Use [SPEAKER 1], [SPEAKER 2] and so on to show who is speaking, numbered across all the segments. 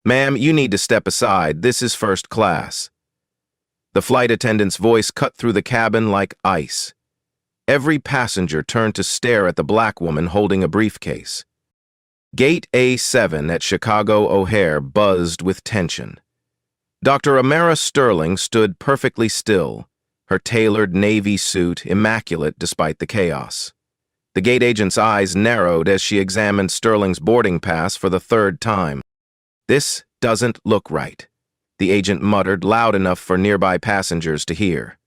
[SPEAKER 1] Ma'am, you need to step aside. This is first class. The flight attendant's voice cut through the cabin like ice. Every passenger turned to stare at the black woman holding a briefcase. Gate A7 at Chicago O'Hare buzzed with tension. Dr. Amara Sterling stood perfectly still, her tailored navy suit immaculate despite the chaos. The gate agent's eyes narrowed as she examined Sterling's boarding pass for the third time. "This doesn't look right," the agent muttered loud enough for nearby passengers to hear.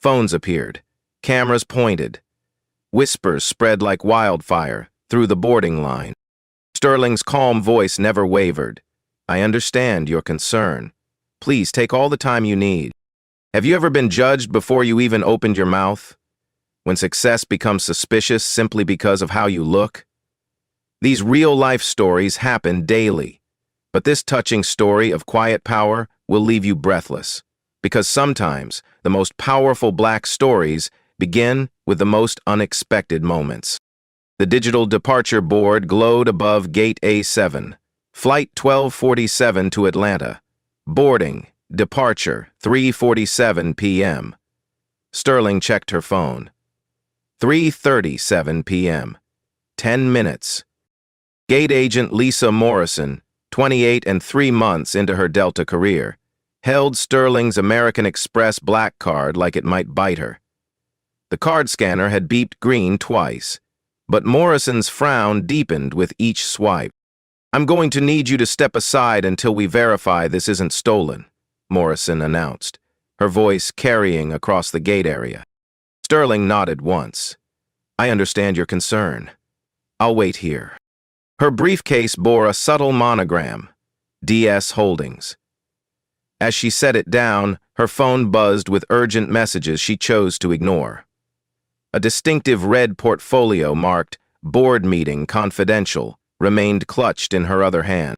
[SPEAKER 1] Phones appeared, cameras pointed. Whispers spread like wildfire through the boarding line. Sterling's calm voice never wavered. "I understand your concern. Please take all the time you need. Have you ever been judged before you even opened your mouth? When success becomes suspicious simply because of how you look?" These real-life stories happen daily, but this touching story of quiet power will leave you breathless, because sometimes the most powerful black stories begin with the most unexpected moments. The digital departure board glowed above Gate A7. Flight 1247 to Atlanta. Boarding, departure, 3:47 p.m. Sterling checked her phone. 3:37 p.m. 10 minutes. Gate agent Lisa Morrison, 28 and 3 months into her Delta career, held Sterling's American Express black card like it might bite her. The card scanner had beeped green twice, but Morrison's frown deepened with each swipe. "I'm going to need you to step aside until we verify this isn't stolen," Morrison announced, her voice carrying across the gate area. Sterling nodded once. "I understand your concern. I'll wait here." Her briefcase bore a subtle monogram, DS Holdings. As she set it down, her phone buzzed with urgent messages she chose to ignore. A distinctive red portfolio marked "Board Meeting Confidential" remained clutched in her other hand.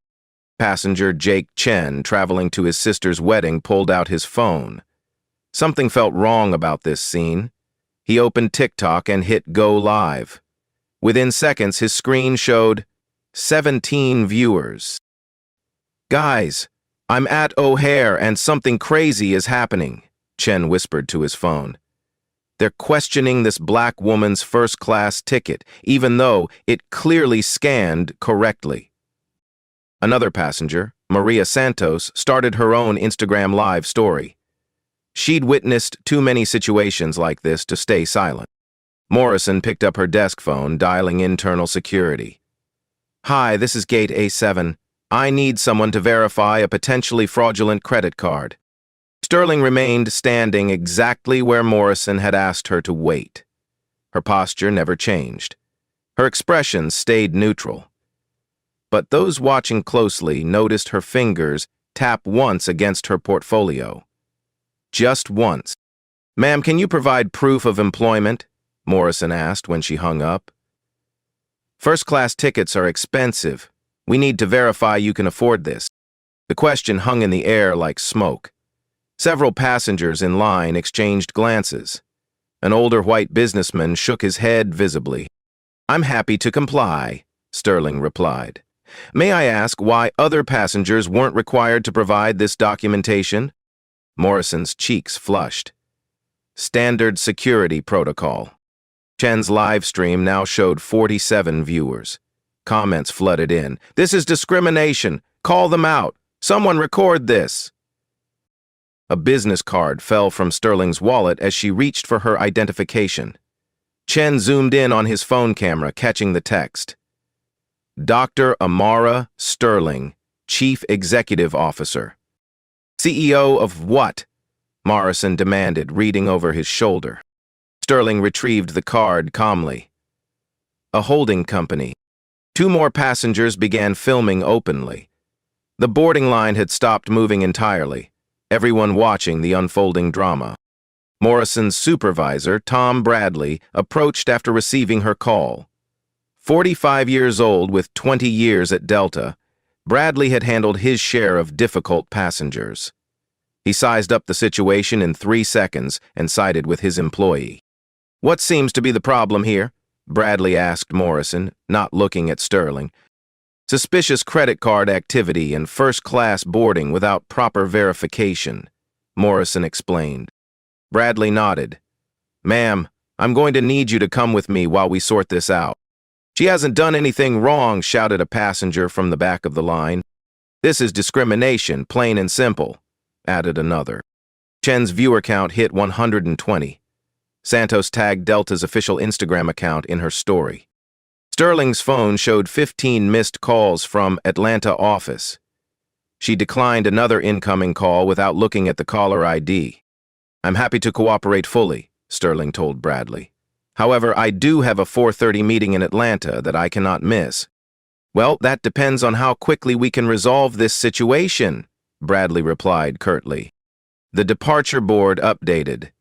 [SPEAKER 1] Passenger Jake Chen, traveling to his sister's wedding, pulled out his phone. Something felt wrong about this scene. He opened TikTok and hit Go Live. Within seconds, his screen showed 17 viewers. "Guys, I'm at O'Hare and something crazy is happening," Chen whispered to his phone. "They're questioning this black woman's first-class ticket, even though it clearly scanned correctly." Another passenger, Maria Santos, started her own Instagram Live story. She'd witnessed too many situations like this to stay silent. Morrison picked up her desk phone, dialing internal security. "Hi, this is Gate A7. I need someone to verify a potentially fraudulent credit card." Sterling remained standing exactly where Morrison had asked her to wait. Her posture never changed. Her expression stayed neutral. But those watching closely noticed her fingers tap once against her portfolio. Just once. "Ma'am, can you provide proof of employment?" Morrison asked when she hung up. "First-class tickets are expensive. We need to verify you can afford this." The question hung in the air like smoke. Several passengers in line exchanged glances. An older white businessman shook his head visibly. "I'm happy to comply," Sterling replied. "May I ask why other passengers weren't required to provide this documentation?" Morrison's cheeks flushed. "Standard security protocol." Chen's live stream now showed 47 viewers. Comments flooded in. "This is discrimination. Call them out. Someone record this." A business card fell from Sterling's wallet as she reached for her identification. Chen zoomed in on his phone camera, catching the text. "Dr. Amara Sterling, Chief Executive Officer." "CEO of what?" Morrison demanded, reading over his shoulder. Sterling retrieved the card calmly. "A holding company." Two more passengers began filming openly. The boarding line had stopped moving entirely, everyone watching the unfolding drama. Morrison's supervisor, Tom Bradley, approached after receiving her call. 45 years old with 20 years at Delta, Bradley had handled his share of difficult passengers. He sized up the situation in 3 seconds and sided with his employee. "What seems to be the problem here?" Bradley asked Morrison, not looking at Sterling. Suspicious credit card activity and first-class boarding without proper verification, Morrison explained. Bradley nodded. Ma'am, I'm going to need you to come with me while we sort this out. She hasn't done anything wrong, shouted a passenger from the back of the line. This is discrimination, plain and simple, added another. Chen's viewer count hit 120. Santos tagged Delta's official Instagram account in her story. Sterling's phone showed 15 missed calls from Atlanta office. She declined another incoming call without looking at the caller ID. I'm happy to cooperate fully, Sterling told Bradley. However, I do have a 4:30 meeting in Atlanta that I cannot miss. Well, that depends on how quickly we can resolve this situation, Bradley replied curtly. The departure board updated.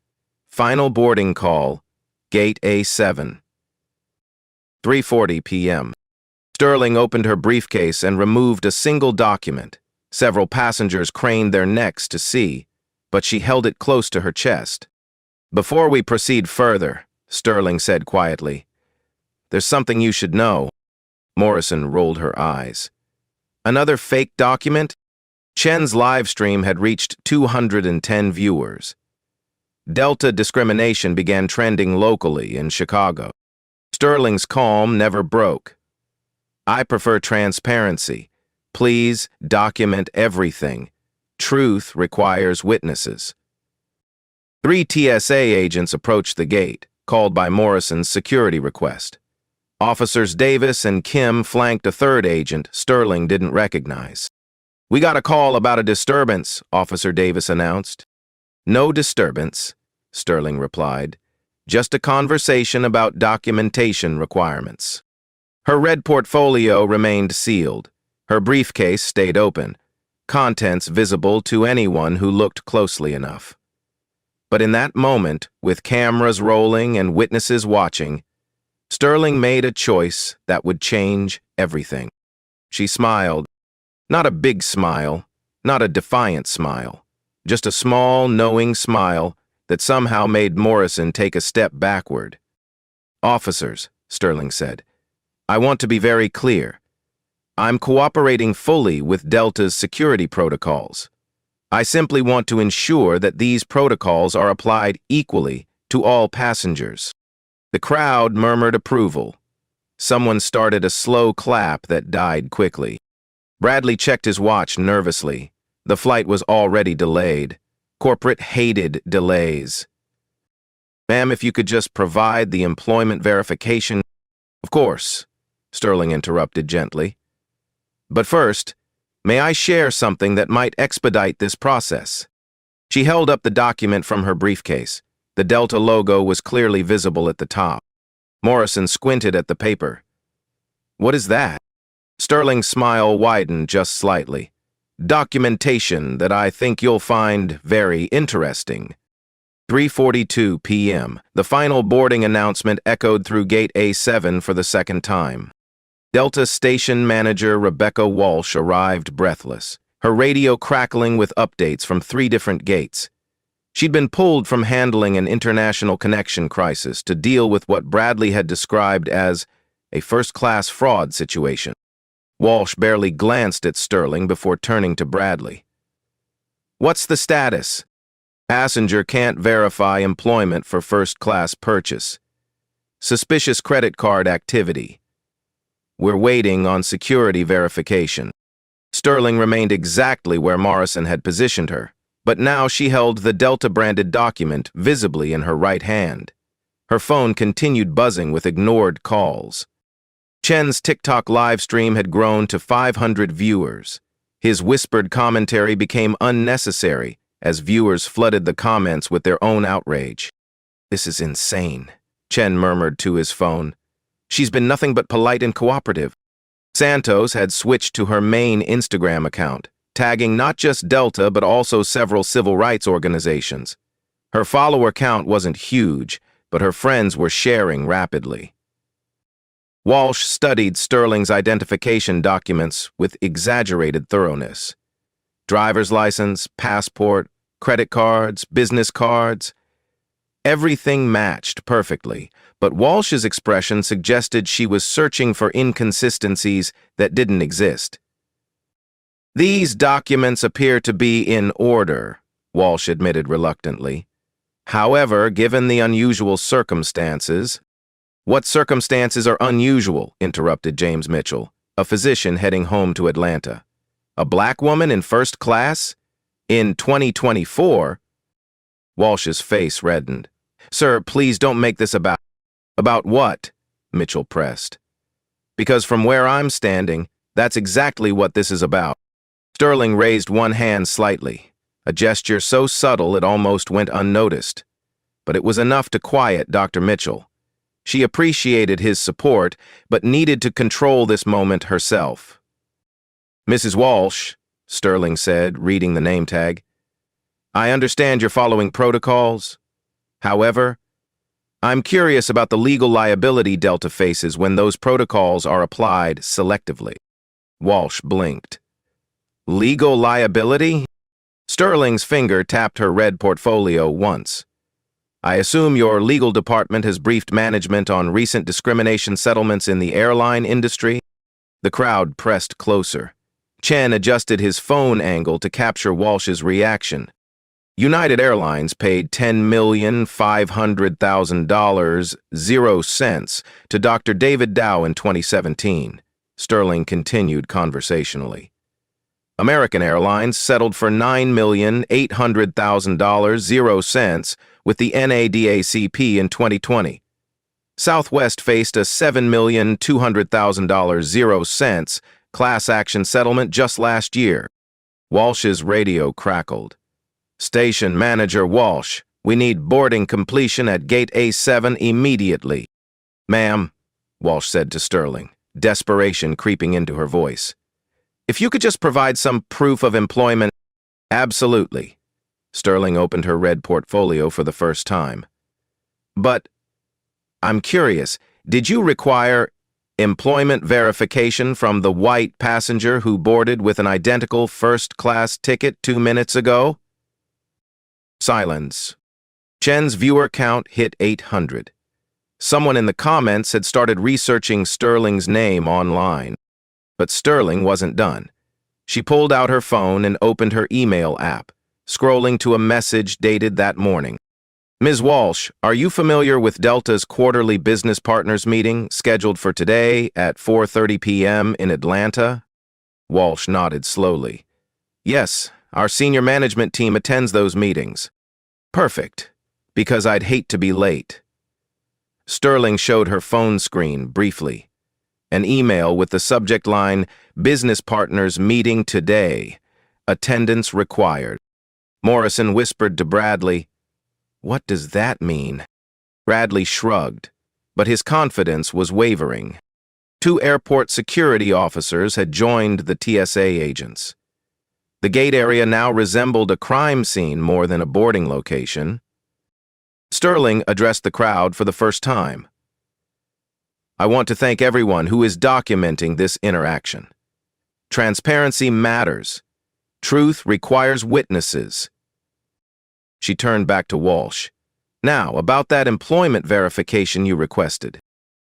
[SPEAKER 1] Final boarding call, Gate A7. 3:40 p.m. Sterling opened her briefcase and removed a single document. Several passengers craned their necks to see, but she held it close to her chest. Before we proceed further, Sterling said quietly, there's something you should know. Morrison rolled her eyes. Another fake document? Chen's live stream had reached 210 viewers. Delta discrimination began trending locally in Chicago. Sterling's calm never broke. I prefer transparency. Please document everything. Truth requires witnesses. 3 TSA agents approached the gate, called by Morrison's security request. Officers Davis and Kim flanked a third agent Sterling didn't recognize. We got a call about a disturbance, Officer Davis announced. No disturbance, Sterling replied. Just a conversation about documentation requirements. Her red portfolio remained sealed. Her briefcase stayed open, contents visible to anyone who looked closely enough. But in that moment, with cameras rolling and witnesses watching, Sterling made a choice that would change everything. She smiled. Not a big smile, not a defiant smile, just a small, knowing smile that somehow made Morrison take a step backward. Officers, Sterling said, I want to be very clear. I'm cooperating fully with Delta's security protocols. I simply want to ensure that these protocols are applied equally to all passengers. The crowd murmured approval. Someone started a slow clap that died quickly. Bradley checked his watch nervously. The flight was already delayed. Corporate hated delays. Ma'am, if you could just provide the employment verification. Of course, Sterling interrupted gently. But first, may I share something that might expedite this process? She held up the document from her briefcase. The Delta logo was clearly visible at the top. Morrison squinted at the paper. What is that? Sterling's smile widened just slightly. Documentation that I think you'll find very interesting. 3:42 p.m. The final boarding announcement echoed through Gate A7 for the second time. Delta station manager Rebecca Walsh arrived breathless, her radio crackling with updates from 3 different gates. She'd been pulled from handling an international connection crisis to deal with what Bradley had described as a first-class fraud situation. Walsh barely glanced at Sterling before turning to Bradley. What's the status? Passenger can't verify employment for first-class purchase. Suspicious credit card activity. We're waiting on security verification. Sterling remained exactly where Morrison had positioned her, but now she held the Delta-branded document visibly in her right hand. Her phone continued buzzing with ignored calls. Chen's TikTok live stream had grown to 500 viewers. His whispered commentary became unnecessary as viewers flooded the comments with their own outrage. This is insane, Chen murmured to his phone. She's been nothing but polite and cooperative. Santos had switched to her main Instagram account, tagging not just Delta but also several civil rights organizations. Her follower count wasn't huge, but her friends were sharing rapidly. Walsh studied Sterling's identification documents with exaggerated thoroughness. Driver's license, passport, credit cards, business cards. Everything matched perfectly, but Walsh's expression suggested she was searching for inconsistencies that didn't exist. "These documents appear to be in order," Walsh admitted reluctantly. "However, given the unusual circumstances—" "What circumstances are unusual?" interrupted James Mitchell, a physician heading home to Atlanta. "A black woman in first class? In 2024? Walsh's face reddened. "Sir, please don't make this about—" "About what?" Mitchell pressed. "Because from where I'm standing, that's exactly what this is about." Sterling raised one hand slightly, a gesture so subtle it almost went unnoticed. But it was enough to quiet Dr. Mitchell. She appreciated his support, but needed to control this moment herself. "Mrs. Walsh," Sterling said, reading the name tag, "I understand you're following protocols. However, I'm curious about the legal liability Delta faces when those protocols are applied selectively." Walsh blinked. "Legal liability?" Sterling's finger tapped her red portfolio once. "I assume your legal department has briefed management on recent discrimination settlements in the airline industry?" The crowd pressed closer. Chen adjusted his phone angle to capture Walsh's reaction. United Airlines paid $10,500,000 to Dr. David Dow in 2017, Sterling continued conversationally. American Airlines settled for $9,800,000 with the NADACP in 2020. Southwest faced a $7,200,000 class action settlement just last year. Walsh's radio crackled. "Station Manager Walsh, we need boarding completion at Gate A7 immediately." "Ma'am," Walsh said to Sterling, desperation creeping into her voice. "If you could just provide some proof of employment—" "Absolutely." Sterling opened her red portfolio for the first time. "But I'm curious, did you require employment verification from the white passenger who boarded with an identical first-class ticket 2 minutes ago?" Silence. Chen's viewer count hit 800. Someone in the comments had started researching Sterling's name online. But Sterling wasn't done. She pulled out her phone and opened her email app, scrolling to a message dated that morning. "Ms. Walsh, are you familiar with Delta's quarterly business partners meeting scheduled for today at 4:30 p.m. in Atlanta?" Walsh nodded slowly. "Yes, our senior management team attends those meetings." "Perfect, because I'd hate to be late." Sterling showed her phone screen briefly. An email with the subject line, "Business Partners Meeting Today. Attendance Required." Morrison whispered to Bradley, "What does that mean?" Bradley shrugged, but his confidence was wavering. 2 airport security officers had joined the TSA agents. The gate area now resembled a crime scene more than a boarding location. Sterling addressed the crowd for the first time. "I want to thank everyone who is documenting this interaction. Transparency matters. Truth requires witnesses." She turned back to Walsh. "Now, about that employment verification you requested."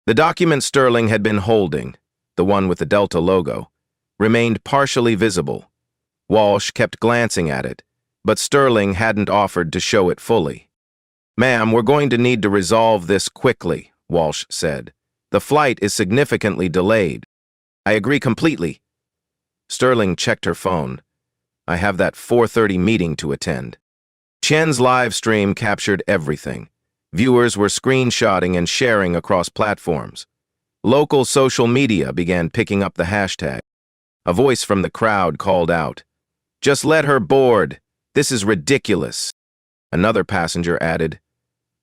[SPEAKER 1] The document Sterling had been holding, the one with the Delta logo, remained partially visible. Walsh kept glancing at it, but Sterling hadn't offered to show it fully. "Ma'am, we're going to need to resolve this quickly," Walsh said. "The flight is significantly delayed." "I agree completely." Sterling checked her phone. "I have that 4:30 meeting to attend." Chen's live stream captured everything. Viewers were screenshotting and sharing across platforms. Local social media began picking up the hashtag. A voice from the crowd called out, "Just let her board. This is ridiculous." Another passenger added,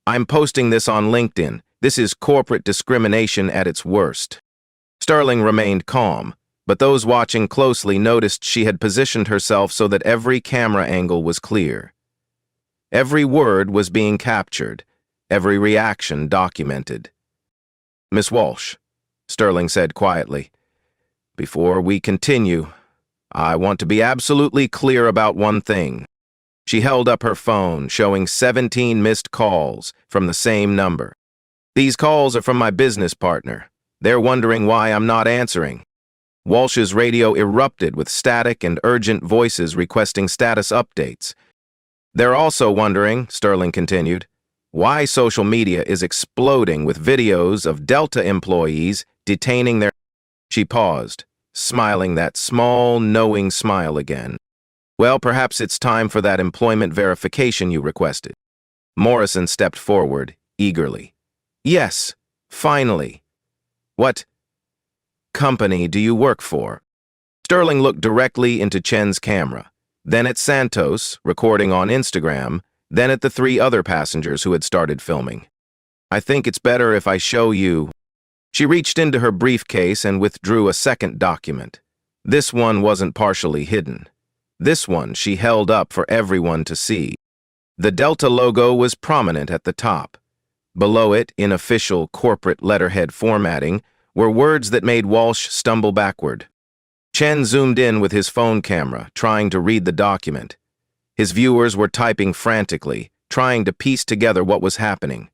[SPEAKER 1] "I'm posting this on LinkedIn. This is corporate discrimination at its worst." Sterling remained calm, but those watching closely noticed she had positioned herself so that every camera angle was clear. Every word was being captured, every reaction documented. "Miss Walsh," Sterling said quietly, "before we continue, I want to be absolutely clear about one thing. She held up her phone, showing 17 missed calls from the same number. These calls are from my business partner. They're wondering why I'm not answering. Walsh's radio erupted with static and urgent voices requesting status updates. They're also wondering, Sterling continued, why social media is exploding with videos of Delta employees detaining their... She paused, smiling that small, knowing smile again. Well, perhaps it's time for that employment verification you requested. Morrison stepped forward, eagerly. Yes, finally. What company do you work for? Sterling looked directly into Chen's camera, then at Santos, recording on Instagram, then at the 3 other passengers who had started filming. I think it's better if I show you. She reached into her briefcase and withdrew a second document. This one wasn't partially hidden. This one she held up for everyone to see. The Delta logo was prominent at the top. Below it, in official corporate letterhead formatting, were words that made Walsh stumble backward. Chen zoomed in with his phone camera, trying to read the document. His viewers were typing frantically, trying to piece together what was happening.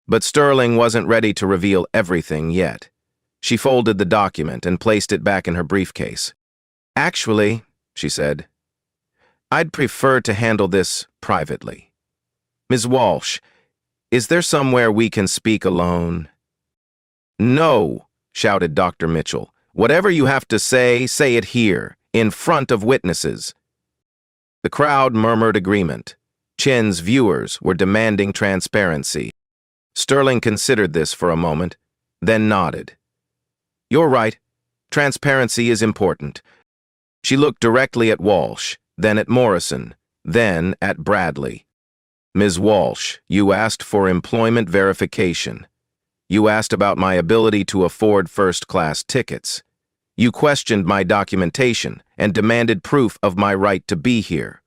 [SPEAKER 1] But Sterling wasn't ready to reveal everything yet. She folded the document and placed it back in her briefcase. Actually, she said, I'd prefer to handle this privately. Ms. Walsh, is there somewhere we can speak alone? No, shouted Dr. Mitchell. Whatever you have to say it here, in front of witnesses. The crowd murmured agreement. Chen's viewers were demanding transparency. Sterling considered this for a moment, then nodded. You're right. Transparency is important. She looked directly at Walsh, then at Morrison, then at Bradley. Ms. Walsh, you asked for employment verification. You asked about my ability to afford first-class tickets. You questioned my documentation and demanded proof of my right to be here.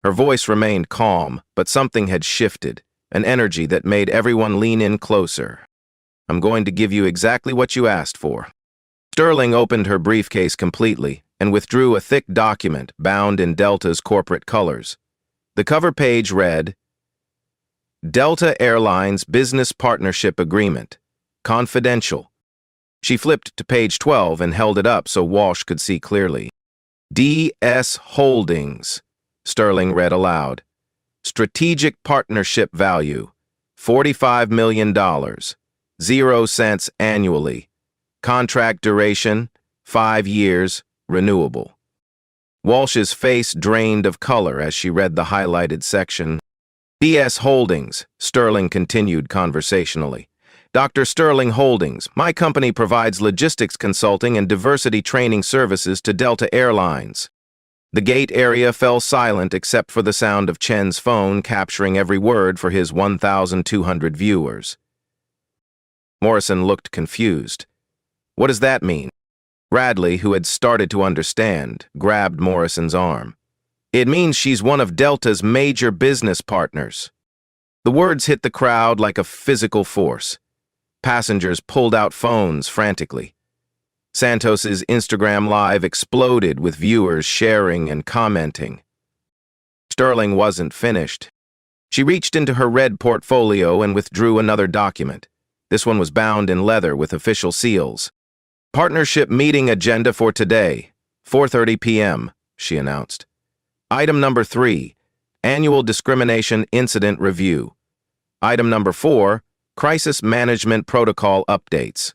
[SPEAKER 1] Her voice remained calm, but something had shifted, an energy that made everyone lean in closer. I'm going to give you exactly what you asked for. Sterling opened her briefcase completely and withdrew a thick document bound in Delta's corporate colors. The cover page read, Delta Airlines Business Partnership Agreement. Confidential. She flipped to page 12 and held it up so Walsh could see clearly. DS Holdings, Sterling read aloud. Strategic Partnership Value, $45 million, 0 cents annually. Contract duration, 5 years, renewable. Walsh's face drained of color as she read the highlighted section. DS Holdings, Sterling continued conversationally. Dr. Sterling Holdings, my company provides logistics consulting and diversity training services to Delta Airlines. The gate area fell silent except for the sound of Chen's phone capturing every word for his 1,200 viewers. Morrison looked confused. What does that mean? Bradley, who had started to understand, grabbed Morrison's arm. It means she's one of Delta's major business partners. The words hit the crowd like a physical force. Passengers pulled out phones frantically. Santos's Instagram Live exploded with viewers sharing and commenting. Sterling wasn't finished. She reached into her red portfolio and withdrew another document. This one was bound in leather with official seals. Partnership meeting agenda for today, 4:30 p.m., she announced. Item number 3, Annual Discrimination Incident Review. Item number 4, Crisis Management Protocol Updates.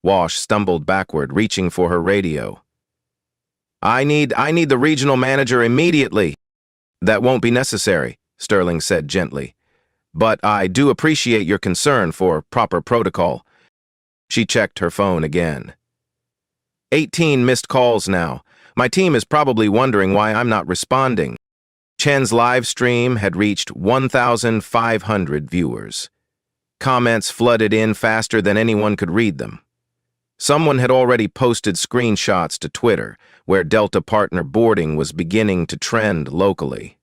[SPEAKER 1] Walsh stumbled backward, reaching for her radio. I need the regional manager immediately. That won't be necessary, Sterling said gently. But I do appreciate your concern for proper protocol. She checked her phone again. 18 missed calls now. My team is probably wondering why I'm not responding. Chen's live stream had reached 1,500 viewers. Comments flooded in faster than anyone could read them. Someone had already posted screenshots to Twitter, where Delta partner boarding was beginning to trend locally.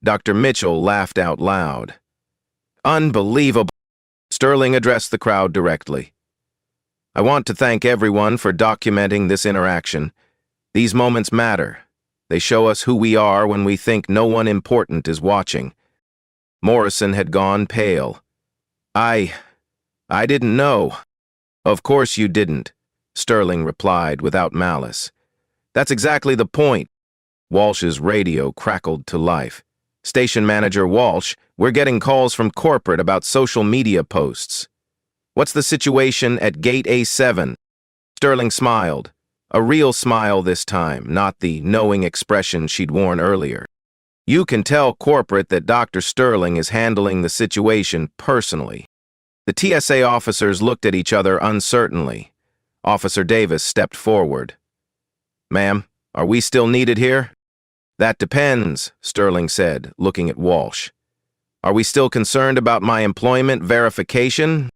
[SPEAKER 1] Dr. Mitchell laughed out loud. Unbelievable. Sterling addressed the crowd directly. I want to thank everyone for documenting this interaction. These moments matter. They show us who we are when we think no one important is watching. Morrison had gone pale. I didn't know. Of course you didn't, Sterling replied without malice. That's exactly the point. Walsh's radio crackled to life. Station manager Walsh, we're getting calls from corporate about social media posts. What's the situation at Gate A7? Sterling smiled. A real smile this time, not the knowing expression she'd worn earlier. You can tell corporate that Dr. Sterling is handling the situation personally. The TSA officers looked at each other uncertainly. Officer Davis stepped forward. Ma'am, are we still needed here? That depends, Sterling said, looking at Walsh. Are we still concerned about my employment verification?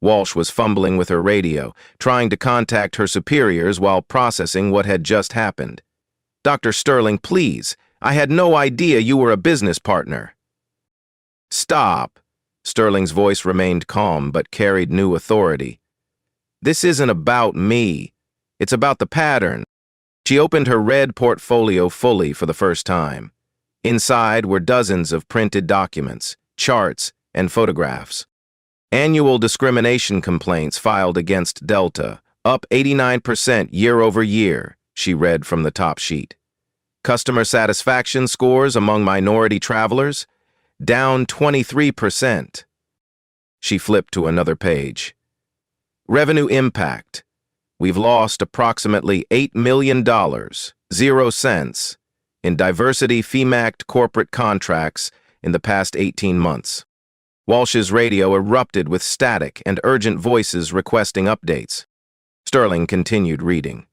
[SPEAKER 1] Walsh was fumbling with her radio, trying to contact her superiors while processing what had just happened. Dr. Sterling, please, I had no idea you were a business partner. Stop. Sterling's voice remained calm but carried new authority. This isn't about me. It's about the pattern. She opened her red portfolio fully for the first time. Inside were dozens of printed documents, charts, and photographs. Annual discrimination complaints filed against Delta, up 89% year over year, she read from the top sheet. Customer satisfaction scores among minority travelers, down 23%. She flipped to another page. Revenue impact. We've lost approximately $8 million, 0 cents, in diversity FEMACT corporate contracts in the past 18 months. Walsh's radio erupted with static and urgent voices requesting updates. Sterling continued reading.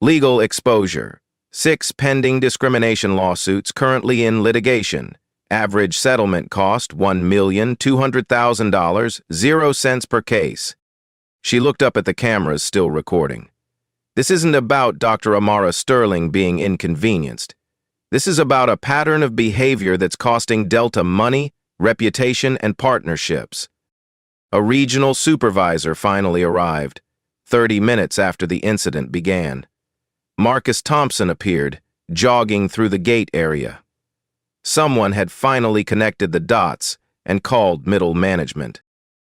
[SPEAKER 1] Legal exposure. 6 pending discrimination lawsuits currently in litigation. Average settlement cost $1,200,000, 0 cents per case. She looked up at the cameras still recording. This isn't about Dr. Amara Sterling being inconvenienced. This is about a pattern of behavior that's costing Delta money, reputation, and partnerships. A regional supervisor finally arrived, 30 minutes after the incident began. Marcus Thompson appeared, jogging through the gate area. Someone had finally connected the dots and called middle management.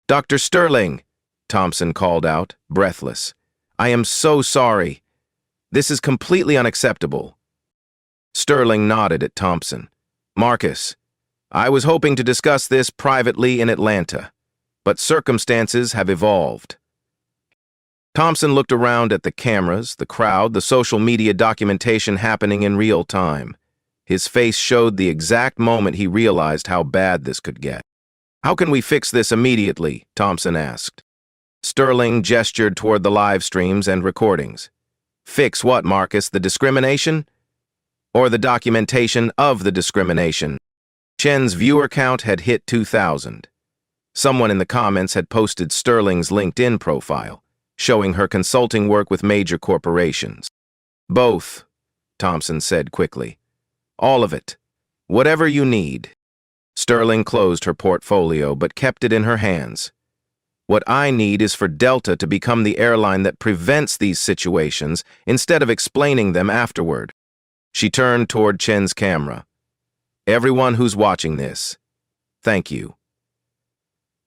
[SPEAKER 1] Dr. Sterling, Thompson called out, breathless. I am so sorry. This is completely unacceptable. Sterling nodded at Thompson. Marcus, I was hoping to discuss this privately in Atlanta, but circumstances have evolved. Thompson looked around at the cameras, the crowd, the social media documentation happening in real time. His face showed the exact moment he realized how bad this could get. How can we fix this immediately? Thompson asked. Sterling gestured toward the live streams and recordings. Fix what, Marcus? The discrimination? Or the documentation of the discrimination? Chen's viewer count had hit 2,000. Someone in the comments had posted Sterling's LinkedIn profile, showing her consulting work with major corporations. Both, Thompson said quickly. All of it. Whatever you need. Sterling closed her portfolio but kept it in her hands. What I need is for Delta to become the airline that prevents these situations instead of explaining them afterward. She turned toward Chen's camera. Everyone who's watching this, thank you.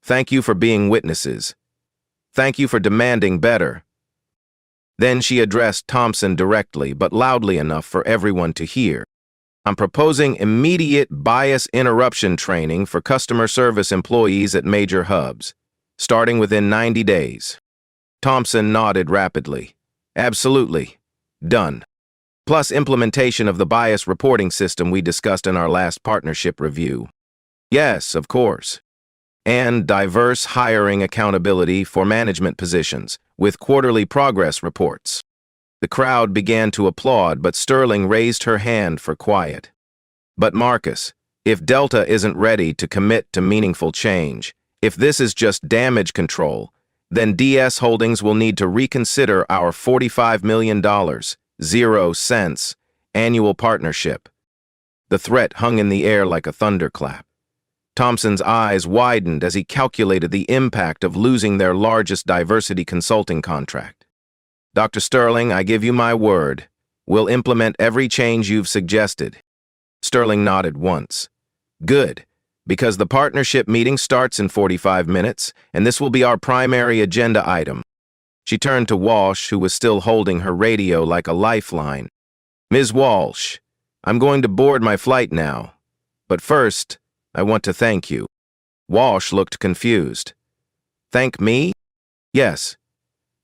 [SPEAKER 1] Thank you for being witnesses. Thank you for demanding better. Then she addressed Thompson directly but loudly enough for everyone to hear. I'm proposing immediate bias interruption training for customer service employees at major hubs, starting within 90 days. Thompson nodded rapidly. Absolutely. Done. Plus implementation of the bias reporting system we discussed in our last partnership review. Yes, of course. And diverse hiring accountability for management positions, with quarterly progress reports. The crowd began to applaud, but Sterling raised her hand for quiet. But Marcus, if Delta isn't ready to commit to meaningful change, if this is just damage control, then DS Holdings will need to reconsider our $45 million, 0 cents, annual partnership. The threat hung in the air like a thunderclap. Thompson's eyes widened as he calculated the impact of losing their largest diversity consulting contract. Dr. Sterling, I give you my word. We'll implement every change you've suggested. Sterling nodded once. Good, because the partnership meeting starts in 45 minutes, and this will be our primary agenda item. She turned to Walsh, who was still holding her radio like a lifeline. Ms. Walsh, I'm going to board my flight now. But first, I want to thank you. Walsh looked confused. Thank me? Yes.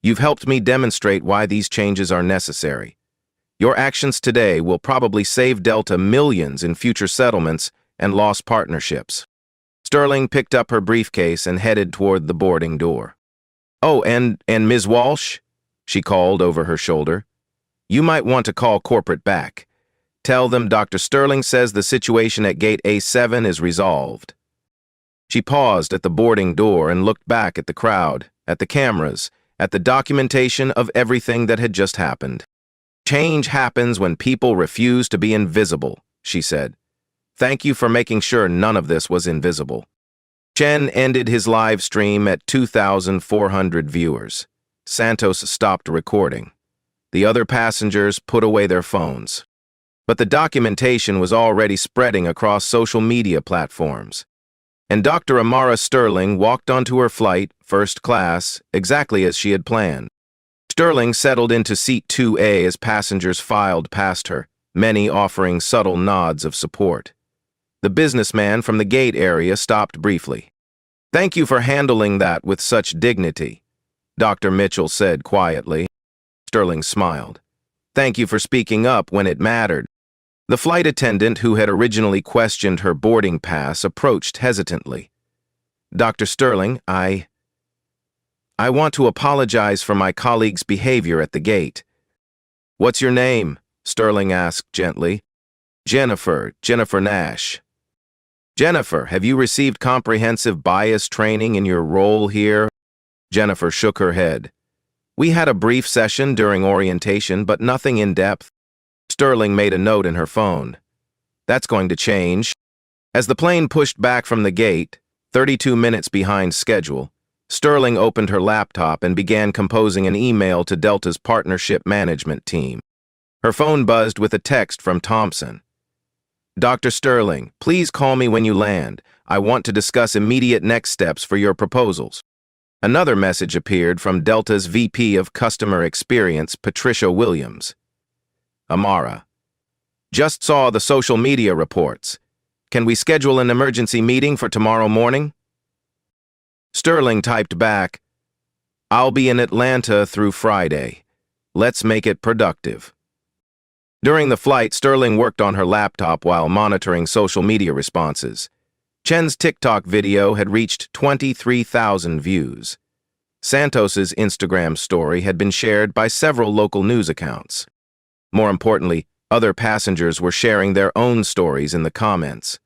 [SPEAKER 1] You've helped me demonstrate why these changes are necessary. Your actions today will probably save Delta millions in future settlements and lost partnerships. Sterling picked up her briefcase and headed toward the boarding door. Oh, and Ms. Walsh, she called over her shoulder, you might want to call corporate back. Tell them Dr. Sterling says the situation at gate A7 is resolved. She paused at the boarding door and looked back at the crowd, at the cameras, at the documentation of everything that had just happened. Change happens when people refuse to be invisible, she said. Thank you for making sure none of this was invisible. Chen ended his live stream at 2,400 viewers. Santos stopped recording. The other passengers put away their phones. But the documentation was already spreading across social media platforms. And Dr. Amara Sterling walked onto her flight, first class, exactly as she had planned. Sterling settled into seat 2A as passengers filed past her, many offering subtle nods of support. The businessman from the gate area stopped briefly. Thank you for handling that with such dignity, Dr. Mitchell said quietly. Sterling smiled. Thank you for speaking up when it mattered. The flight attendant who had originally questioned her boarding pass approached hesitantly. Dr. Sterling, I want to apologize for my colleague's behavior at the gate. What's your name? Sterling asked gently. Jennifer Nash. Jennifer, have you received comprehensive bias training in your role here? Jennifer shook her head. We had a brief session during orientation, but nothing in depth. Sterling made a note in her phone. That's going to change. As the plane pushed back from the gate, 32 minutes behind schedule, Sterling opened her laptop and began composing an email to Delta's partnership management team. Her phone buzzed with a text from Thompson. Dr. Sterling, please call me when you land. I want to discuss immediate next steps for your proposals. Another message appeared from Delta's VP of Customer Experience, Patricia Williams. Amara. Just saw the social media reports. Can we schedule an emergency meeting for tomorrow morning? Sterling typed back, I'll be in Atlanta through Friday. Let's make it productive. During the flight, Sterling worked on her laptop while monitoring social media responses. Chen's TikTok video had reached 23,000 views. Santos's Instagram story had been shared by several local news accounts. More importantly, other passengers were sharing their own stories in the comments.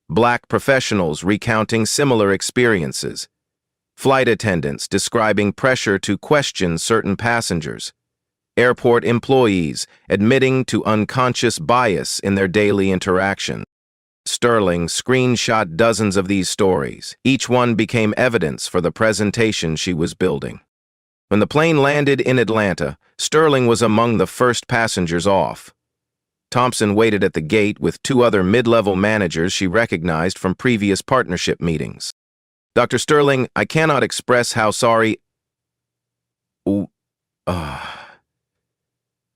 [SPEAKER 1] Black professionals recounting similar experiences. Flight attendants describing pressure to question certain passengers. Airport employees admitting to unconscious bias in their daily interaction. Sterling screenshot dozens of these stories. Each one became evidence for the presentation she was building. When the plane landed in Atlanta, Sterling was among the first passengers off. Thompson waited at the gate with two other mid-level managers she recognized from previous partnership meetings. Dr. Sterling, I cannot express how sorry...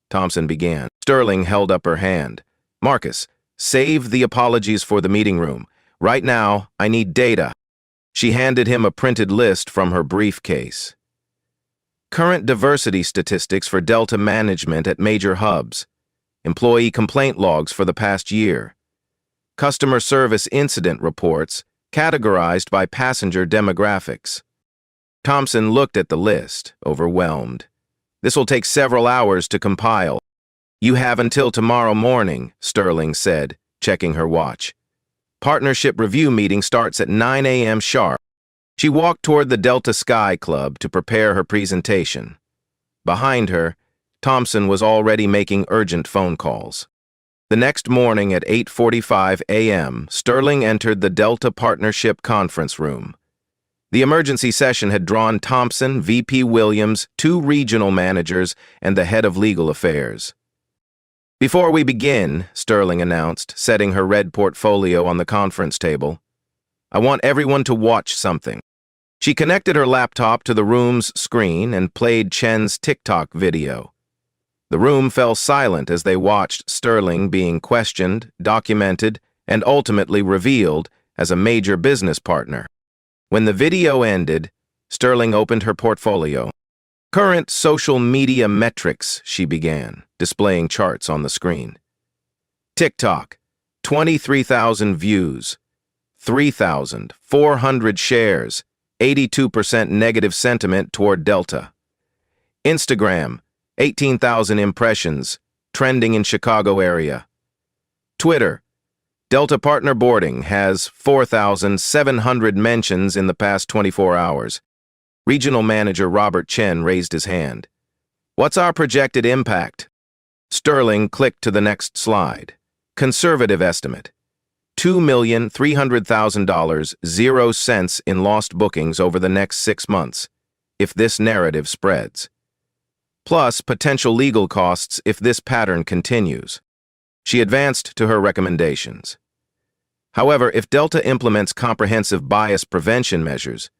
[SPEAKER 1] Thompson began. Sterling held up her hand. Marcus, save the apologies for the meeting room. Right now, I need data. She handed him a printed list from her briefcase. Current diversity statistics for Delta management at major hubs. Employee complaint logs for the past year. Customer service incident reports, categorized by passenger demographics. Thompson looked at the list, overwhelmed. This will take several hours to compile. You have until tomorrow morning, Sterling said, checking her watch. Partnership review meeting starts at 9 a.m. sharp. She walked toward the Delta Sky Club to prepare her presentation. Behind her, Thompson was already making urgent phone calls. The next morning at 8:45 a.m., Sterling entered the Delta Partnership Conference Room. The emergency session had drawn Thompson, VP Williams, two regional managers, and the head of legal affairs. Before we begin, Sterling announced, setting her red portfolio on the conference table, I want everyone to watch something. She connected her laptop to the room's screen and played Chen's TikTok video. The room fell silent as they watched Sterling being questioned, documented, and ultimately revealed as a major business partner. When the video ended, Sterling opened her portfolio. Current social media metrics, she began, displaying charts on the screen. TikTok, 23,000 views, 3,400 shares, 82% negative sentiment toward Delta. Instagram, 18,000 impressions, trending in Chicago area. Twitter, Delta partner boarding has 4,700 mentions in the past 24 hours. Regional Manager Robert Chen raised his hand. What's our projected impact? Sterling clicked to the next slide. Conservative estimate. $2,300,000, 0 cents in lost bookings over the next 6 months, if this narrative spreads. Plus potential legal costs if this pattern continues. She advanced to her recommendations. However, if Delta implements comprehensive bias prevention measures,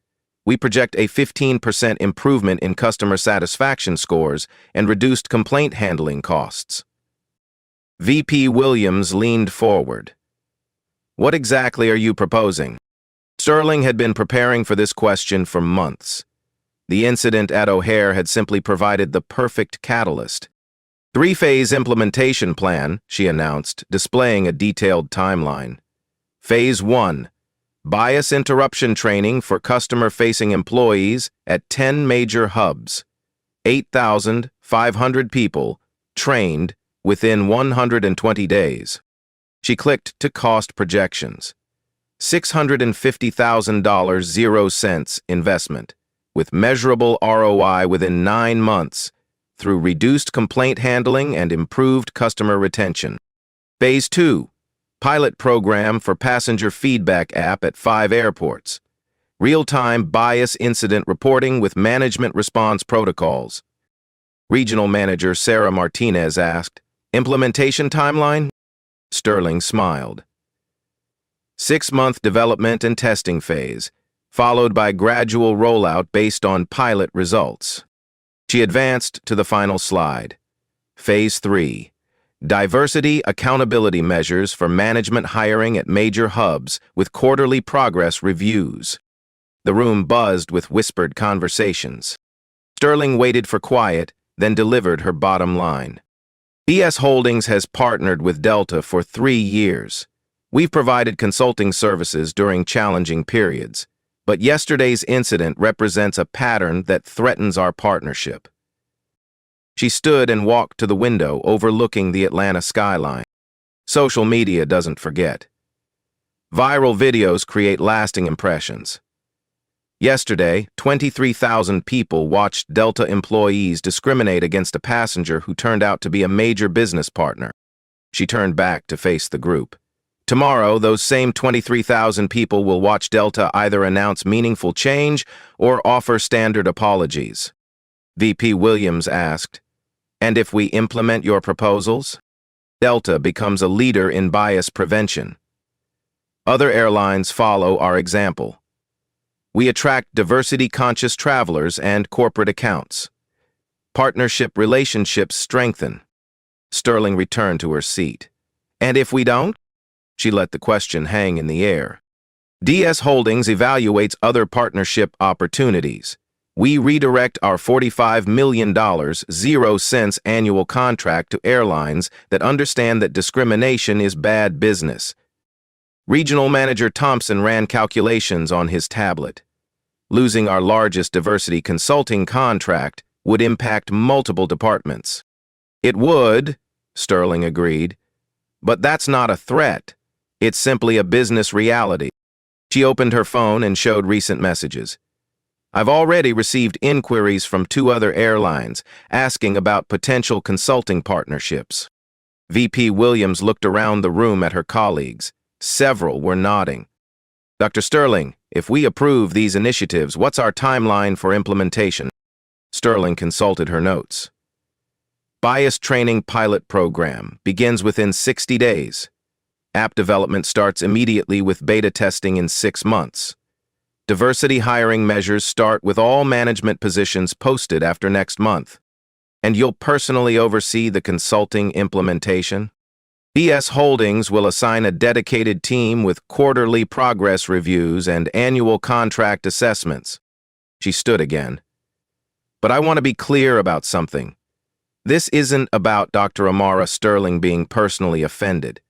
[SPEAKER 1] we project a 15% improvement in customer satisfaction scores and reduced complaint handling costs. VP Williams leaned forward. What exactly are you proposing? Sterling had been preparing for this question for months. The incident at O'Hare had simply provided the perfect catalyst. 3-phase implementation plan, she announced, displaying a detailed timeline. Phase 1. Bias interruption training for customer-facing employees at 10 major hubs. 8,500 people trained within 120 days. She clicked to cost projections. $650,000, 0 cents investment, with measurable ROI within 9 months through reduced complaint handling and improved customer retention. Phase 2. Pilot program for passenger feedback app at 5 airports. Real-time bias incident reporting with management response protocols. Regional Manager Sarah Martinez asked, Implementation timeline? Sterling smiled. 6-month development and testing phase, followed by gradual rollout based on pilot results. She advanced to the final slide. Phase 3. Diversity accountability measures for management hiring at major hubs with quarterly progress reviews. The room buzzed with whispered conversations. Sterling waited for quiet, then delivered her bottom line. BS Holdings has partnered with Delta for 3 years. We've provided consulting services during challenging periods, but yesterday's incident represents a pattern that threatens our partnership. She stood and walked to the window overlooking the Atlanta skyline. Social media doesn't forget. Viral videos create lasting impressions. Yesterday, 23,000 people watched Delta employees discriminate against a passenger who turned out to be a major business partner. She turned back to face the group. Tomorrow, those same 23,000 people will watch Delta either announce meaningful change or offer standard apologies. VP Williams asked, And if we implement your proposals? Delta becomes a leader in bias prevention. Other airlines follow our example. We attract diversity-conscious travelers and corporate accounts. Partnership relationships strengthen. Sterling returned to her seat. And if we don't? She let the question hang in the air. DS Holdings evaluates other partnership opportunities. We redirect our $45 million, 0 cents annual contract to airlines that understand that discrimination is bad business. Regional Manager Thompson ran calculations on his tablet. Losing our largest diversity consulting contract would impact multiple departments. It would, Sterling agreed, but that's not a threat. It's simply a business reality. She opened her phone and showed recent messages. I've already received inquiries from 2 other airlines asking about potential consulting partnerships. VP Williams looked around the room at her colleagues. Several were nodding. Dr. Sterling, if we approve these initiatives, what's our timeline for implementation? Sterling consulted her notes. Bias training pilot program begins within 60 days. App development starts immediately with beta testing in 6 months. Diversity hiring measures start with all management positions posted after next month. And you'll personally oversee the consulting implementation? BS Holdings will assign a dedicated team with quarterly progress reviews and annual contract assessments. She stood again. But I want to be clear about something. This isn't about Dr. Amara Sterling being personally offended.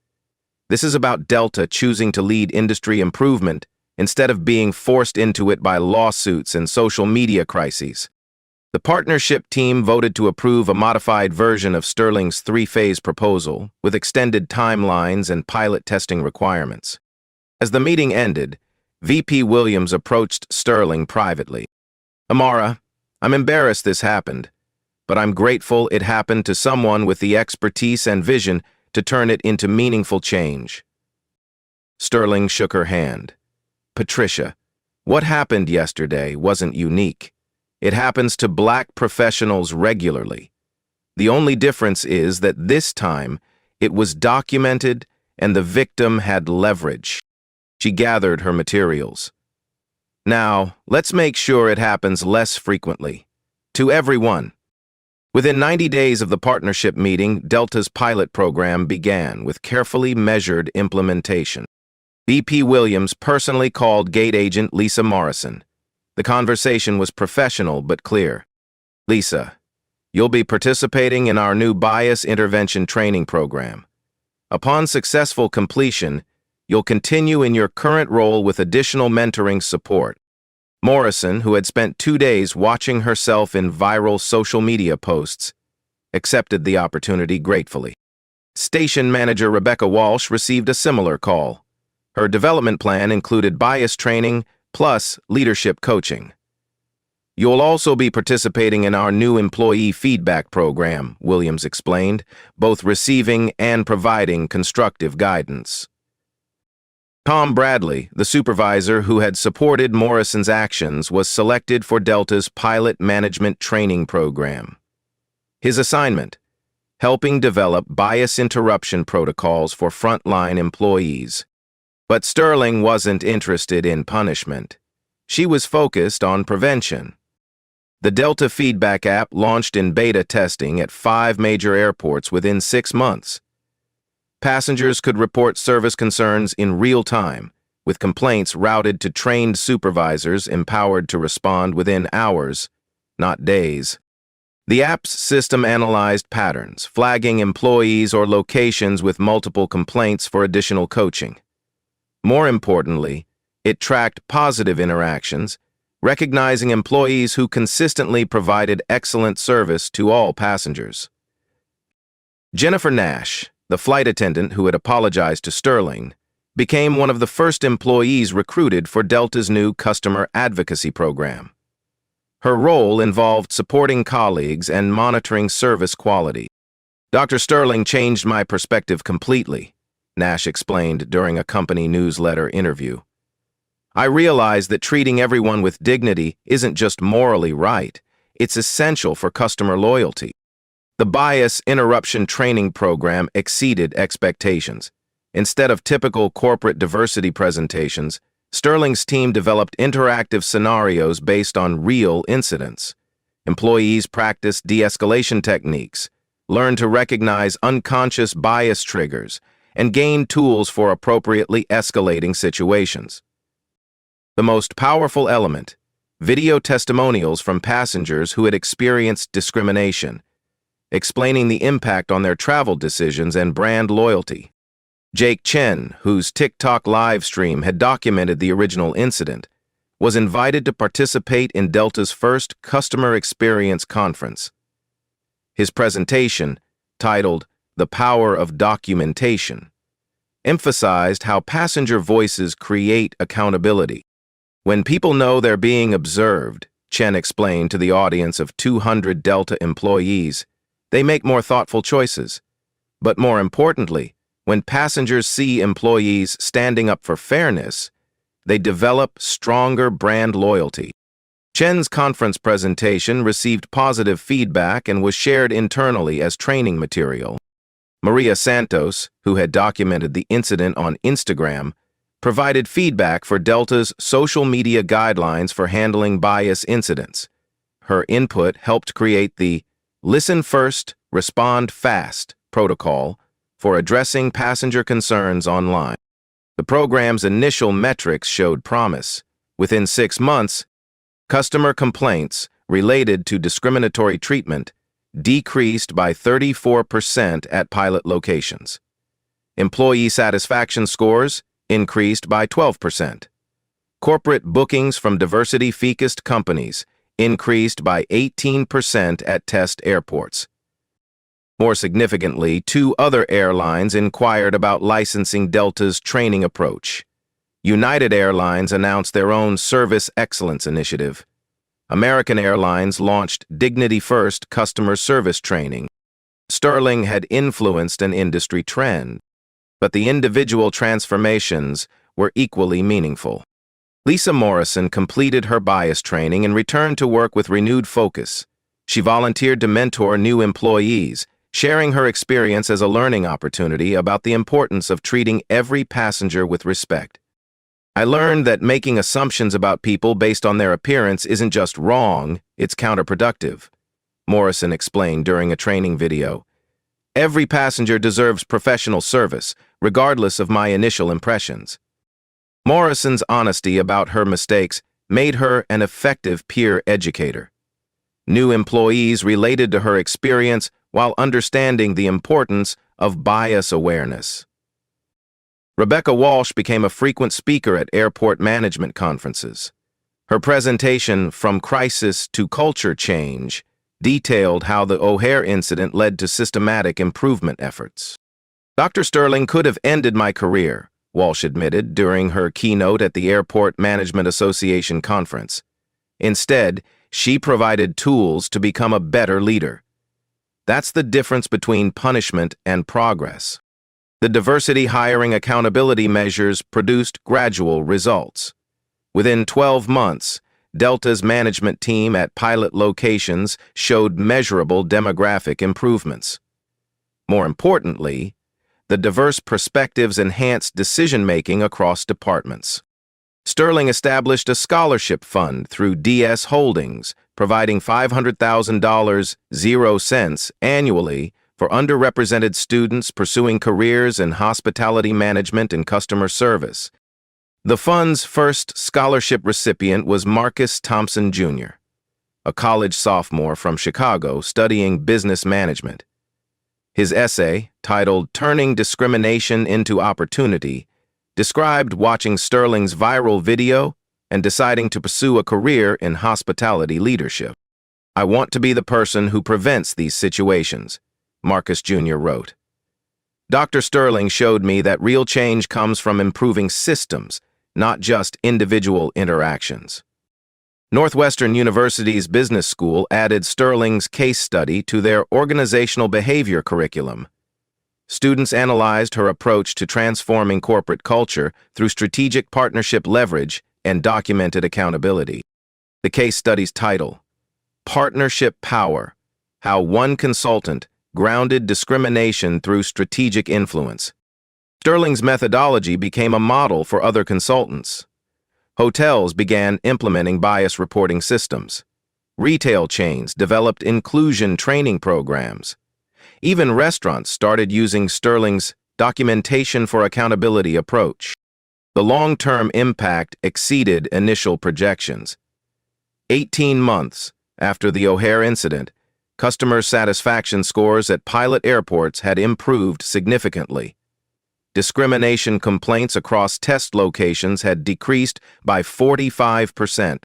[SPEAKER 1] This is about Delta choosing to lead industry improvement instead of being forced into it by lawsuits and social media crises. The partnership team voted to approve a modified version of Sterling's 3-phase proposal with extended timelines and pilot testing requirements. As the meeting ended, VP Williams approached Sterling privately. "Amara, I'm embarrassed this happened, but I'm grateful it happened to someone with the expertise and vision to turn it into meaningful change." Sterling shook her hand. "Patricia, what happened yesterday wasn't unique. It happens to Black professionals regularly. The only difference is that this time it was documented and the victim had leverage." She gathered her materials. "Now, let's make sure it happens less frequently. To everyone." Within 90 days of the partnership meeting, Delta's pilot program began with carefully measured implementation. VP Williams personally called gate agent Lisa Morrison. The conversation was professional but clear. "Lisa, you'll be participating in our new bias intervention training program. Upon successful completion, you'll continue in your current role with additional mentoring support." Morrison, who had spent 2 days watching herself in viral social media posts, accepted the opportunity gratefully. Station manager Rebecca Walsh received a similar call. Her development plan included bias training plus leadership coaching. "You'll also be participating in our new employee feedback program," Williams explained, both receiving and providing constructive guidance. Tom Bradley, the supervisor who had supported Morrison's actions, was selected for Delta's pilot management training program. His assignment: helping develop bias interruption protocols for frontline employees. But Sterling wasn't interested in punishment. She was focused on prevention. The Delta Feedback app launched in beta testing at 5 major airports within 6 months. Passengers could report service concerns in real time, with complaints routed to trained supervisors empowered to respond within hours, not days. The app's system analyzed patterns, flagging employees or locations with multiple complaints for additional coaching. More importantly, it tracked positive interactions, recognizing employees who consistently provided excellent service to all passengers. Jennifer Nash, the flight attendant who had apologized to Sterling, became one of the first employees recruited for Delta's new customer advocacy program. Her role involved supporting colleagues and monitoring service quality. "Dr. Sterling changed my perspective completely," Nash explained during a company newsletter interview. "I realized that treating everyone with dignity isn't just morally right, it's essential for customer loyalty." The bias interruption training program exceeded expectations. Instead of typical corporate diversity presentations, Sterling's team developed interactive scenarios based on real incidents. Employees practiced de-escalation techniques, learned to recognize unconscious bias triggers, and gained tools for appropriately escalating situations. The most powerful element: video testimonials from passengers who had experienced discrimination, explaining the impact on their travel decisions and brand loyalty. Jake Chen, whose TikTok live stream had documented the original incident, was invited to participate in Delta's first customer experience conference. His presentation, titled "The Power of Documentation," emphasized how passenger voices create accountability. "When people know they're being observed," Chen explained to the audience of 200 Delta employees, "they make more thoughtful choices. But more importantly, when passengers see employees standing up for fairness, they develop stronger brand loyalty." Chen's conference presentation received positive feedback and was shared internally as training material. Maria Santos, who had documented the incident on Instagram, provided feedback for Delta's social media guidelines for handling bias incidents. Her input helped create the Listen First, Respond Fast protocol for addressing passenger concerns online. The program's initial metrics showed promise. Within 6 months, customer complaints related to discriminatory treatment decreased by 34% at pilot locations. Employee satisfaction scores increased by 12%. Corporate bookings from diversity-focused companies increased by 18% at test airports. More significantly, 2 other airlines inquired about licensing Delta's training approach. United Airlines announced their own Service Excellence Initiative. American Airlines launched Dignity First customer service training. Sterling had influenced an industry trend, but the individual transformations were equally meaningful. Lisa Morrison completed her bias training and returned to work with renewed focus. She volunteered to mentor new employees, sharing her experience as a learning opportunity about the importance of treating every passenger with respect. I learned that making assumptions about people based on their appearance isn't just wrong, it's counterproductive. Morrison explained during a training video. Every passenger deserves professional service, regardless of my initial impressions. Morrison's honesty about her mistakes made her an effective peer educator. New employees related to her experience while understanding the importance of bias awareness. Rebecca Walsh became a frequent speaker at airport management conferences. Her presentation, From Crisis to Culture Change, detailed how the O'Hare incident led to systematic improvement efforts. Dr. Sterling could have ended my career, Walsh admitted during her keynote at the Airport Management Association conference. Instead, she provided tools to become a better leader. That's the difference between punishment and progress. The diversity hiring accountability measures produced gradual results. Within 12 months, Delta's management team at pilot locations showed measurable demographic improvements. More importantly, the diverse perspectives enhanced decision-making across departments. Sterling established a scholarship fund through DS Holdings, providing $500,000 0 cents annually for underrepresented students pursuing careers in hospitality management and customer service. The fund's first scholarship recipient was Marcus Thompson, Jr., a college sophomore from Chicago studying business management. His essay, titled Turning Discrimination into Opportunity, described watching Sterling's viral video and deciding to pursue a career in hospitality leadership. I want to be the person who prevents these situations, Marcus Jr. wrote. Dr. Sterling showed me that real change comes from improving systems, not just individual interactions. Northwestern University's Business School added Sterling's case study to their organizational behavior curriculum. Students analyzed her approach to transforming corporate culture through strategic partnership leverage and documented accountability. The case study's title, Partnership Power: How One Consultant Grounded Discrimination Through Strategic Influence. Sterling's methodology became a model for other consultants. Hotels began implementing bias reporting systems. Retail chains developed inclusion training programs. Even restaurants started using Sterling's documentation for accountability approach. The long-term impact exceeded initial projections. 18 months after the O'Hare incident, customer satisfaction scores at pilot airports had improved significantly. Discrimination complaints across test locations had decreased by 45%.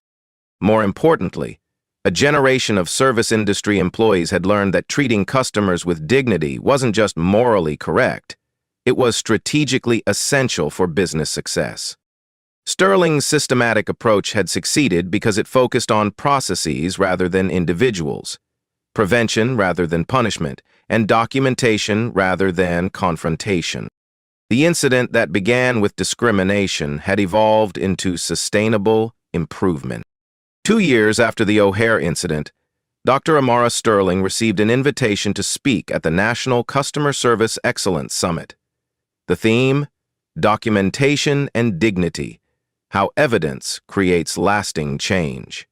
[SPEAKER 1] More importantly, a generation of service industry employees had learned that treating customers with dignity wasn't just morally correct, it was strategically essential for business success. Sterling's systematic approach had succeeded because it focused on processes rather than individuals, prevention rather than punishment, and documentation rather than confrontation. The incident that began with discrimination had evolved into sustainable improvement. 2 years after the O'Hare incident, Dr. Amara Sterling received an invitation to speak at the National Customer Service Excellence Summit. The theme, Documentation and Dignity, How Evidence Creates Lasting Change.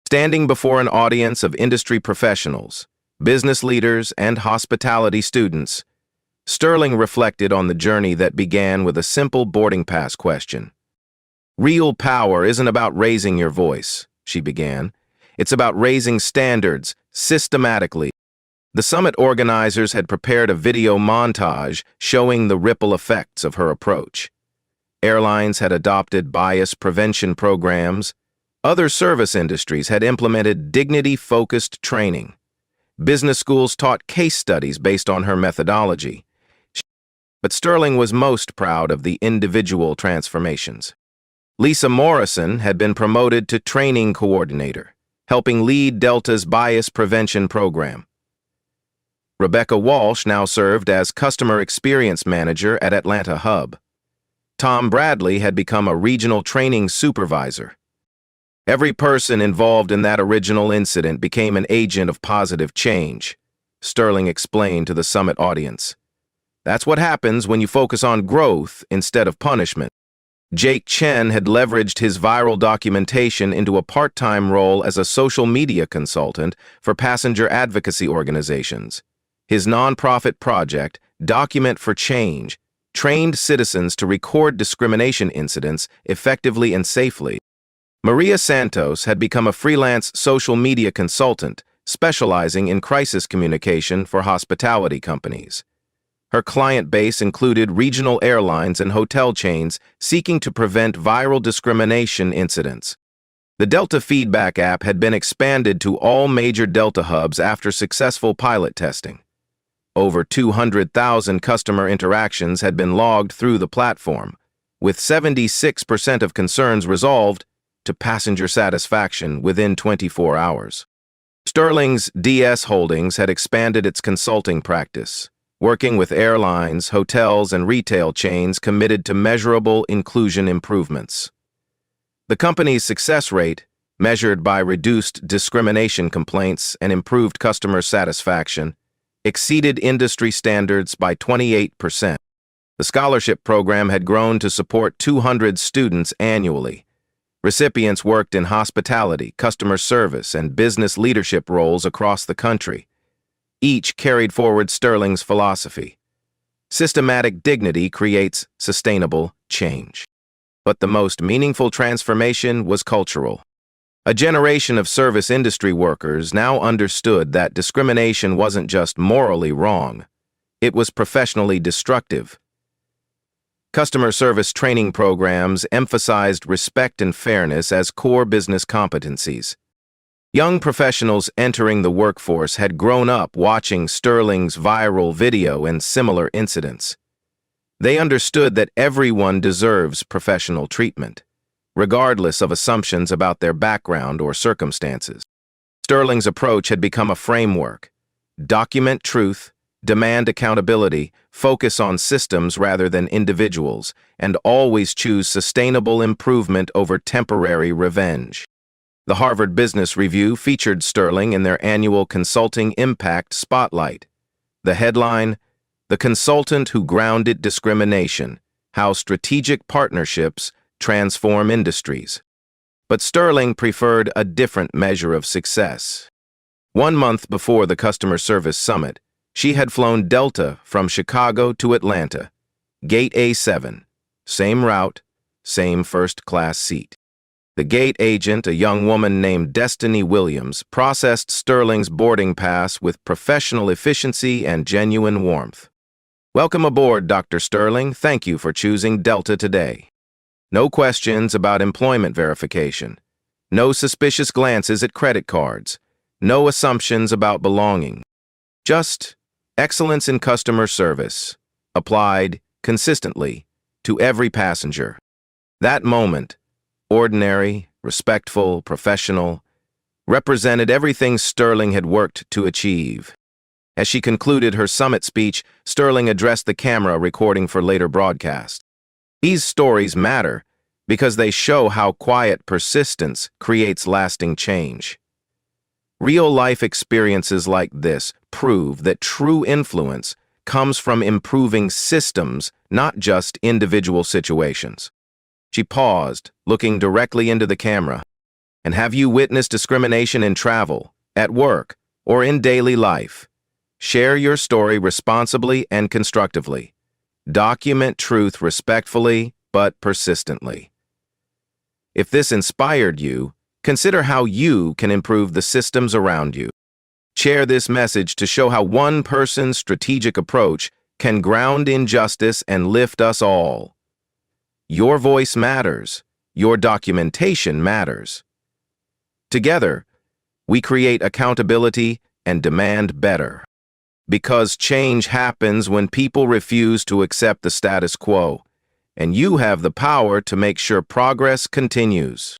[SPEAKER 1] Standing before an audience of industry professionals, business leaders, and hospitality students, Sterling reflected on the journey that began with a simple boarding pass question. "Real power isn't about raising your voice," she began. "It's about raising standards systematically." The summit organizers had prepared a video montage showing the ripple effects of her approach. Airlines had adopted bias prevention programs. Other service industries had implemented dignity-focused training. Business schools taught case studies based on her methodology. But Sterling was most proud of the individual transformations. Lisa Morrison had been promoted to training coordinator, helping lead Delta's bias prevention program. Rebecca Walsh now served as customer experience manager at Atlanta Hub. Tom Bradley had become a regional training supervisor. Every person involved in that original incident became an agent of positive change, Sterling explained to the summit audience. That's what happens when you focus on growth instead of punishment. Jake Chen had leveraged his viral documentation into a part-time role as a social media consultant for passenger advocacy organizations. His nonprofit project, Document for Change, trained citizens to record discrimination incidents effectively and safely. Maria Santos had become a freelance social media consultant, specializing in crisis communication for hospitality companies. Her client base included regional airlines and hotel chains seeking to prevent viral discrimination incidents. The Delta Feedback app had been expanded to all major Delta hubs after successful pilot testing. Over 200,000 customer interactions had been logged through the platform, with 76% of concerns resolved to passenger satisfaction within 24 hours. Sterling's DS Holdings had expanded its consulting practice, working with airlines, hotels, and retail chains committed to measurable inclusion improvements. The company's success rate, measured by reduced discrimination complaints and improved customer satisfaction, exceeded industry standards by 28%. The scholarship program had grown to support 200 students annually. Recipients worked in hospitality, customer service, and business leadership roles across the country. Each carried forward Sterling's philosophy. Systematic dignity creates sustainable change. But the most meaningful transformation was cultural. A generation of service industry workers now understood that discrimination wasn't just morally wrong, it was professionally destructive. Customer service training programs emphasized respect and fairness as core business competencies. Young professionals entering the workforce had grown up watching Sterling's viral video and similar incidents. They understood that everyone deserves professional treatment, regardless of assumptions about their background or circumstances. Sterling's approach had become a framework. Document truth, demand accountability, focus on systems rather than individuals, and always choose sustainable improvement over temporary revenge. The Harvard Business Review featured Sterling in their annual Consulting Impact Spotlight. The headline, "The Consultant Who Grounded Discrimination: How Strategic Partnerships Transform Industries." But Sterling preferred a different measure of success. 1 month before the Customer Service Summit, she had flown Delta from Chicago to Atlanta, Gate A7, same route, same first-class seat. The gate agent, a young woman named Destiny Williams, processed Sterling's boarding pass with professional efficiency and genuine warmth. "Welcome aboard, Dr. Sterling. Thank you for choosing Delta today." No questions about employment verification. No suspicious glances at credit cards. No assumptions about belonging. Just excellence in customer service, applied consistently to every passenger. That moment, ordinary, respectful, professional, represented everything Sterling had worked to achieve. As she concluded her summit speech, Sterling addressed the camera recording for later broadcast. "These stories matter because they show how quiet persistence creates lasting change. Real-life experiences like this prove that true influence comes from improving systems, not just individual situations. She paused, looking directly into the camera. And have you witnessed discrimination in travel, at work, or in daily life? Share your story responsibly and constructively. Document truth respectfully but persistently. If this inspired you, consider how you can improve the systems around you. Share this message to show how one person's strategic approach can ground injustice and lift us all. Your voice matters. Your documentation matters. Together, we create accountability and demand better. Because change happens when people refuse to accept the status quo, and you have the power to make sure progress continues.